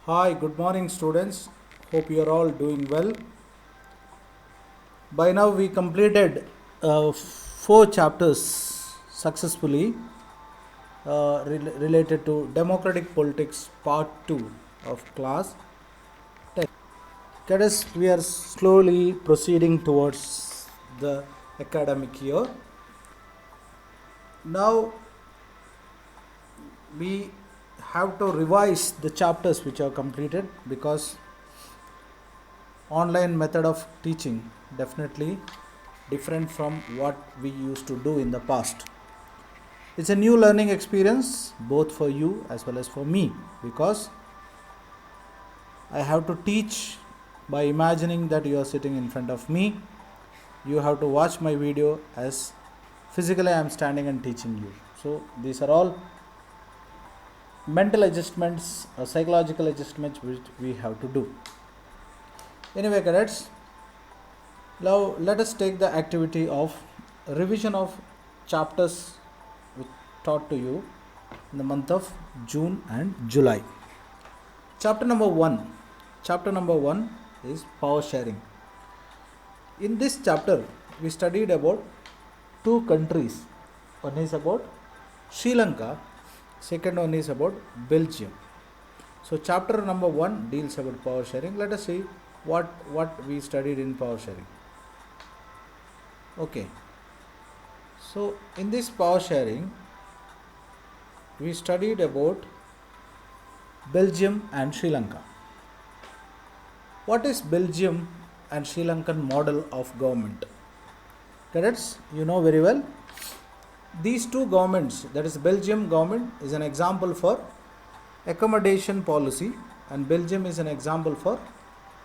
Hi, good morning, students. Hope you are all doing well. By now, we completed 4 chapters successfully related to Democratic Politics Part 2 of class 10. Cadets, we are slowly proceeding towards the academic year. Now, we have to revise the chapters which are completed because online method of teaching definitely different from what we used to do in the past. It's a new learning experience both for you as well as for me, because I have to teach by imagining that you are sitting in front of me. You have to watch my video as physically I am standing and teaching you. So these are all mental adjustments or psychological adjustments which we have to do. Anyway, cadets, now let us take the activity of revision of chapters which taught to you in the month of June and July. Chapter number 1. Chapter number 1 is power sharing. In this chapter, we studied about 2 countries. One is about Sri Lanka, second one is about Belgium. So chapter number 1 deals about power sharing. Let us see what we studied in power sharing. Okay. So in this power sharing, we studied about Belgium and Sri Lanka. What is Belgium and Sri Lankan model of government? Cadets, you know very well. These two governments, that is Belgium government is an example for accommodation policy and Belgium is an example for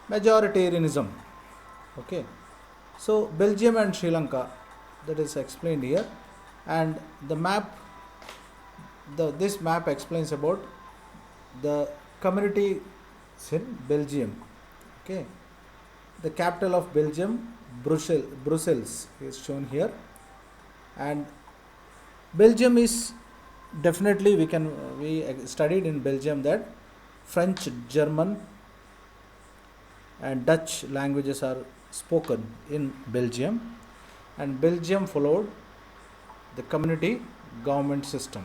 majoritarianism. Okay. So Belgium and Sri Lanka, that is explained here, and the map, this map explains about the community in Belgium. Okay, the capital of Belgium, Brussels is shown here, and Belgium is definitely we studied in Belgium that French, German, and Dutch languages are spoken in Belgium, and Belgium followed the community government system.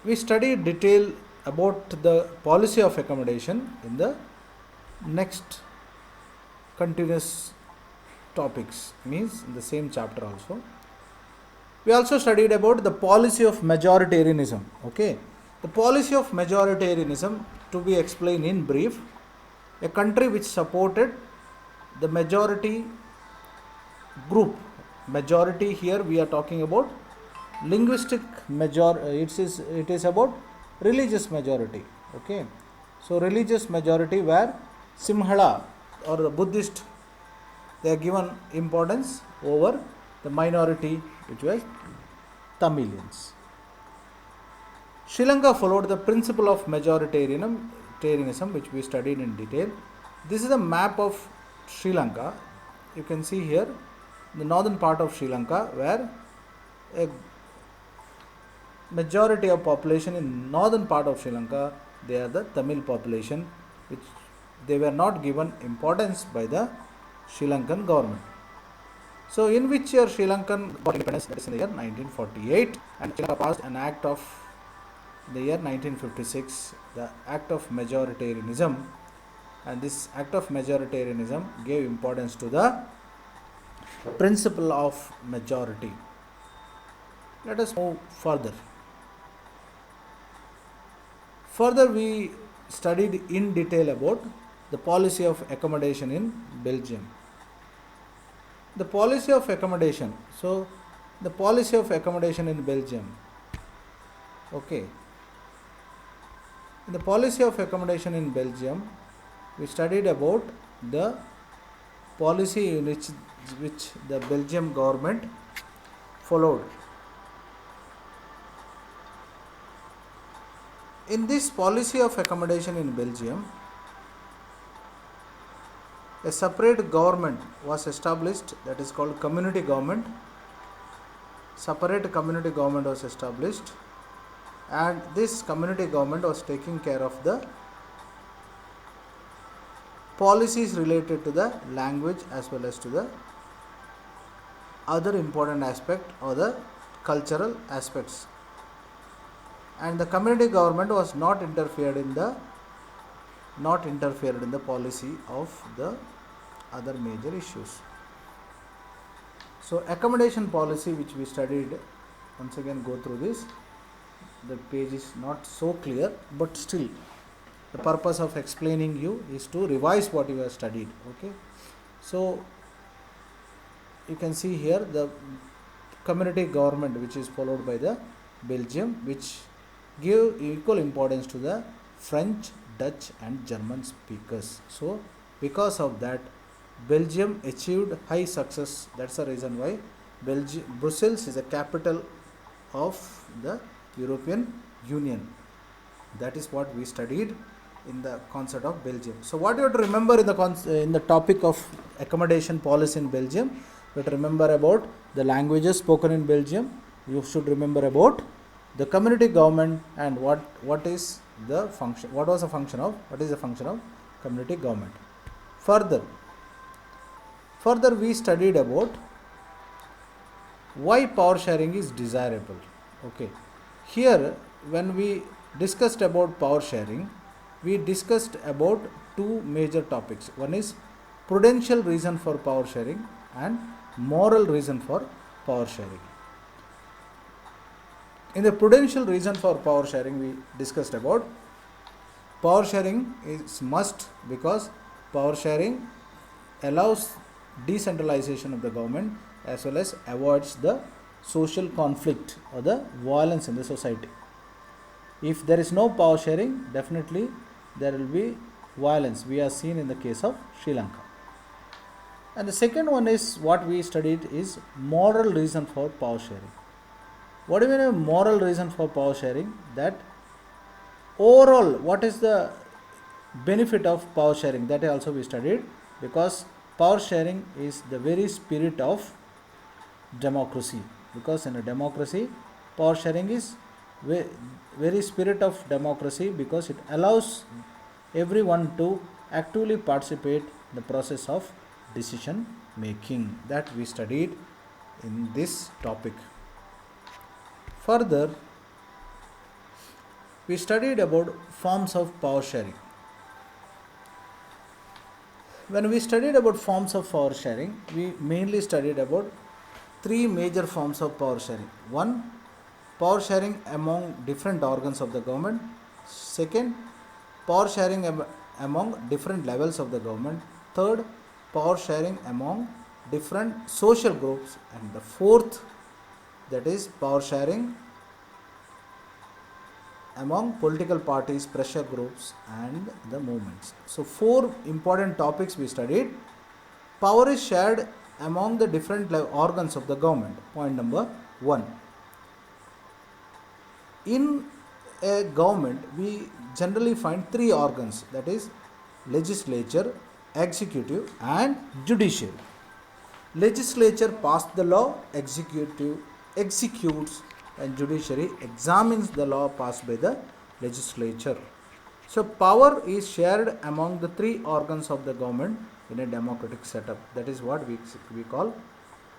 We studied detail about the policy of accommodation in the next continuous topics, means in the same chapter also. We also studied about the policy of majoritarianism. Okay, the policy of majoritarianism, to be explained in brief, a country which supported the majority group. Majority here we are talking about linguistic it is about religious majority. Okay, so religious majority where Simhala or the Buddhist, they are given importance over the minority which was Tamilians. Sri Lanka followed the principle of majoritarianism which we studied in detail. This is a map of Sri Lanka. You can see here the northern part of Sri Lanka where a majority of population in northern part of Sri Lanka, they are the Tamil population, which they were not given importance by the Sri Lankan government. So in which year Sri Lankan got independence? That is in the year 1948, and Sri Lanka passed an act of the year 1956, the Act of Majoritarianism, and this Act of Majoritarianism gave importance to the principle of majority. Let us move further. Further, we studied in detail about the policy of accommodation in Belgium. The policy of accommodation. So, the policy of accommodation in Belgium. Okay. In the policy of accommodation in Belgium, we studied about the policy in which the Belgium government followed. In this policy of accommodation in Belgium, a separate government was established, that is called community government. Separate community government was established, and this community government was taking care of the policies related to the language as well as to the other important aspect or the cultural aspects, and the community government was not interfered in the policy of the other major issues. So accommodation policy, which we studied, once again go through this. The page is not so clear, but still the purpose of explaining you is to revise what you have studied. Okay, so you can see here the community government, which is followed by the Belgium, which give equal importance to the French, Dutch and German speakers. So because of that, Belgium achieved high success. That's the reason why Brussels is the capital of the European Union. That is what we studied in the concept of Belgium. So what you have to remember in the topic of accommodation policy in Belgium, you have to remember about the languages spoken in Belgium. You should remember about the community government and what is the function, what is the function of community government. Further we studied about why power sharing is desirable. Okay, here when we discussed about power sharing, we discussed about two major topics. One is prudential reason for power sharing and moral reason for power sharing. In the prudential reason for power sharing, we discussed about power sharing is must because power sharing allows decentralization of the government as well as avoids the social conflict or the violence in the society. If there is no power sharing, definitely there will be violence. We are seen in the case of Sri Lanka. And the second one is what we studied is moral reason for power sharing. What do you mean a moral reason for power sharing? That overall, what is the benefit of power sharing? That also we studied, because power sharing is the very spirit of democracy. Because in a democracy, power sharing is very spirit of democracy, because it allows everyone to actively participate in the process of decision making. That we studied in this topic. Further, we studied about forms of power sharing. When we studied about forms of power sharing, we mainly studied about three major forms of power sharing. One, power sharing among different organs of the government. Second, power sharing among different levels of the government. Third, power sharing among different social groups. And the fourth, that is power sharing among political parties, pressure groups and the movements. So four important topics we studied. Power is shared among the different organs of the government. Point number one. In a government, we generally find three organs, that is legislature, executive and judiciary. Legislature passed the law, executive executes and judiciary examines the law passed by the legislature. So power is shared among the three organs of the government in a democratic setup. That is what we call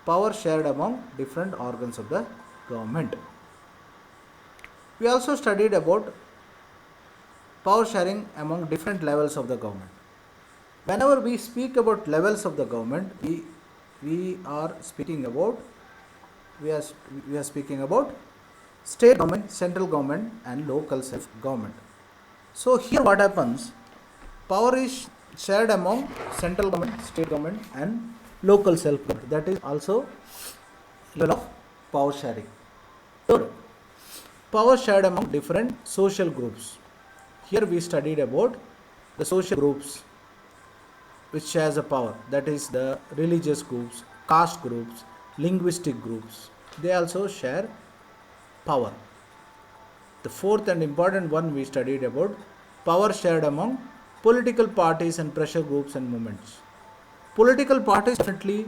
power shared among different organs of the government. We also studied about power sharing among different levels of the government. Whenever we speak about levels of the government, we are speaking about state government, central government and local self-government. So here what happens, power is shared among central government, state government and local self-government. That is also level of power sharing. Third, power shared among different social groups. Here we studied about the social groups which shares a power, that is the religious groups, caste groups, linguistic groups. They also share power. The fourth and important one we studied about power shared among political parties and pressure groups and movements. Political parties definitely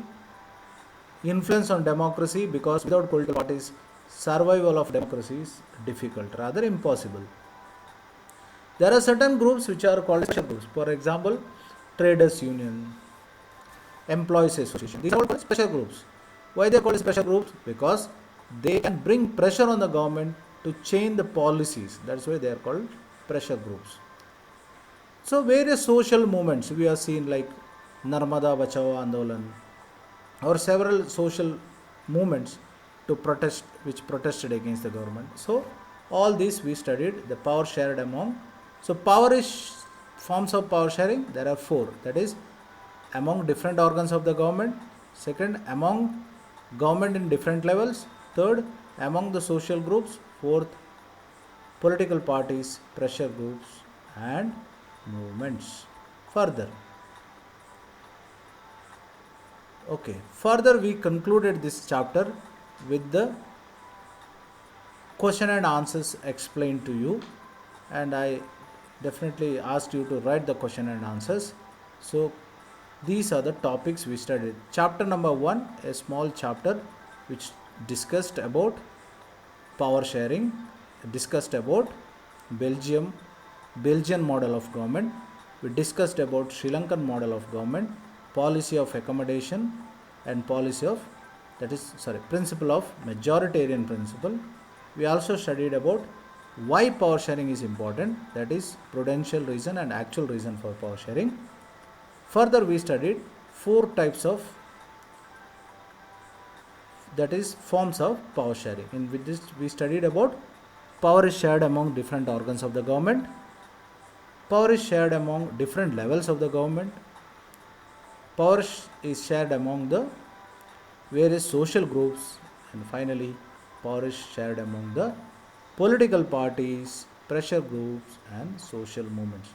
influence on democracy, because without political parties, survival of democracy is difficult, rather impossible. There are certain groups which are called special groups. For example, traders union, employees association. These are all called special groups. Why they are called special groups? Because they can bring pressure on the government to change the policies. That's why they are called pressure groups. So various social movements we have seen, like Narmada Bachao Andolan, or several social movements to protest, which protested against the government. So all this we studied, the power shared among. So power is forms of power sharing. There are four. That is among different organs of the government. Second, among government in different levels. Third, among the social groups. Fourth, political parties, pressure groups, and movements. Further, further we concluded this chapter with the question and answers explained to you, and I definitely asked you to write the question and answers. So these are the topics we studied. Chapter number 1, a small chapter which discussed about power sharing, discussed about Belgian model of government. We discussed about Sri Lankan model of government, policy of accommodation, and principle of majoritarian principle. We also studied about why power sharing is important, that is prudential reason and actual reason for power sharing. Further, we studied 4 types of, that is forms of power sharing. In with this we studied about power is shared among different organs of the government, power is shared among different levels of the government, power is shared among the various social groups, and finally power is shared among the political parties, pressure groups, and social movements.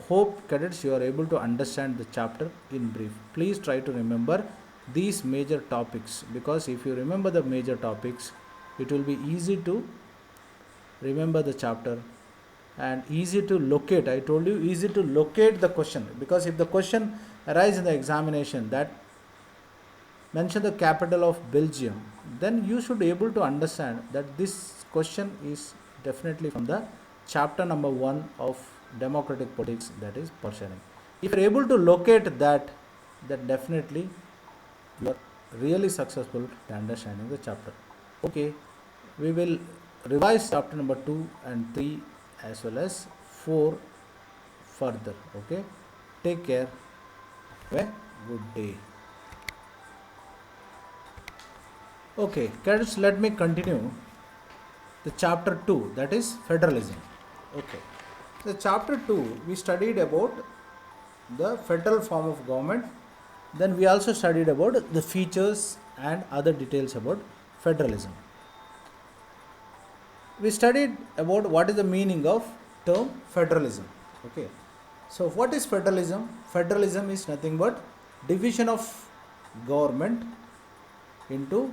Hope cadets you are able to understand the chapter in brief. Please try to remember these major topics, because if you remember the major topics, it will be easy to remember the chapter and easy to locate. I told you, easy to locate the question, because if the question arises in the examination that mention the capital of Belgium, then you should be able to understand that this question is definitely from the chapter number 1 of democratic politics, that is power sharing. If you are able to locate that, then definitely you are really successful in understanding the chapter. Okay, we will revise chapter number 2 and 3 as well as 4 further. Okay, take care. Have a good day. Okay, cadets, let me continue the chapter 2, that is federalism. Okay, the chapter 2 we studied about the federal form of government. Then we also studied about the features and other details about federalism. We studied about what is the meaning of term federalism. Okay, so what is federalism? Federalism is nothing but division of government into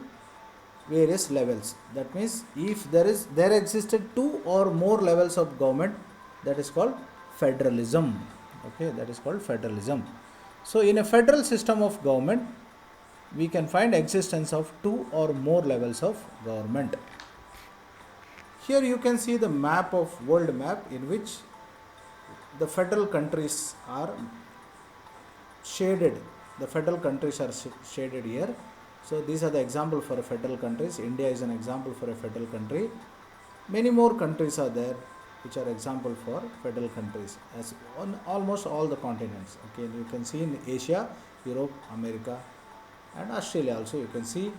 various levels. That means if there existed 2 or more levels of government, that is called federalism. Okay, that is called federalism. So in a federal system of government, we can find existence of 2 or more levels of government. Here you can see the map of world map, in which the federal countries are shaded. The federal countries are shaded here. So these are the example for a federal countries. India is an example for a federal country. Many more countries are there which are example for federal countries, as on almost all the continents. Okay, you can see in Asia, Europe, America, and Australia also you can see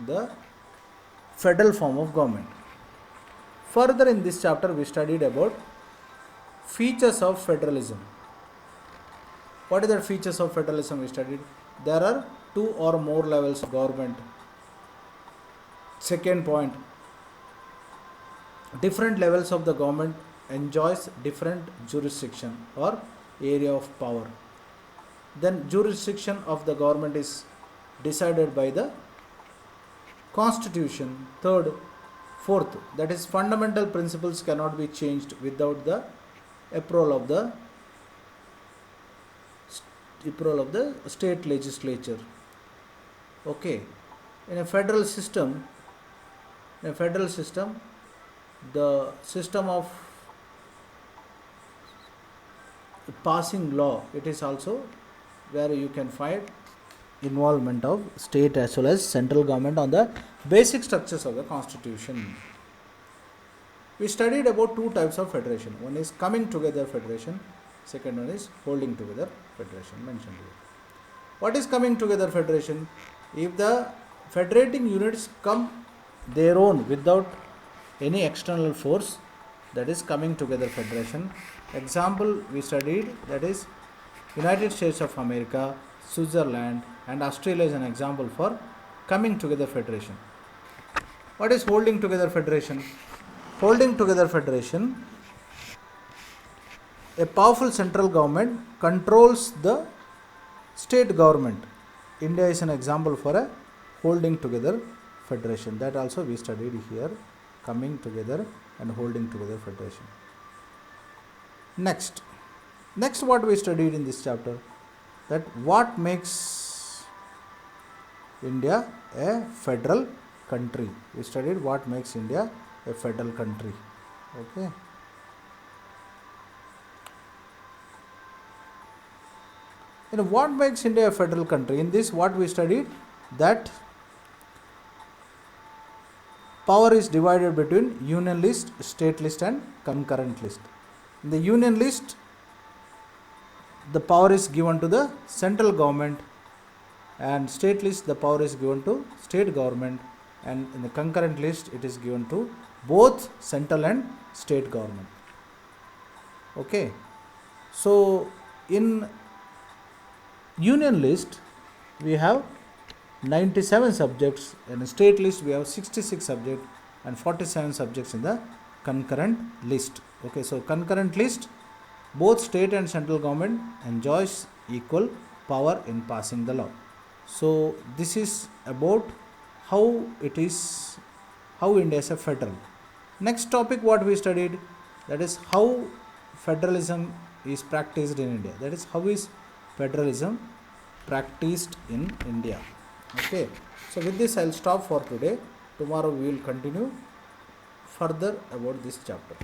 the federal form of government. Further in this chapter we studied about features of federalism. What are the features of federalism we studied? There are 2 or more levels of government. Second point, different levels of the government enjoys different jurisdiction or area of power. Then jurisdiction of the government is decided by the constitution. Fourth, that is fundamental principles cannot be changed without the approval of the state legislature. Okay, in a federal system, In a federal system, the system of passing law, it is also where you can find involvement of state as well as central government on the basic structures of the constitution. We studied about two types of federation. One is coming together federation, second one is holding together federation mentioned here. What is coming together federation? If the federating units come their own without any external force, that is coming together federation. Example we studied, that is United States of America, Switzerland and Australia is an example for coming together federation. What is holding together federation? Holding together federation, a powerful central government controls the state government. India is an example for a holding together federation. That also we studied here, coming together and holding together federation. Next what we studied in this chapter, that what makes India a federal country. We studied what makes India a federal country. Okay. What makes India a federal country? In this, what we studied, that power is divided between union list, state list and concurrent list. In the union list, the power is given to the central government, and state list the power is given to state government, and in the concurrent list it is given to both central and state government. Okay. So in union list we have 97 subjects, in a state list we have 66 subjects and 47 subjects in the concurrent list. Okay, so concurrent list, both state and central government enjoys equal power in passing the law. So this is about how India is a federal. Next topic what we studied, that is how federalism is practiced in India. That is how is federalism practiced in India. Okay, so with this I will stop for today. Tomorrow we will continue further about this chapter.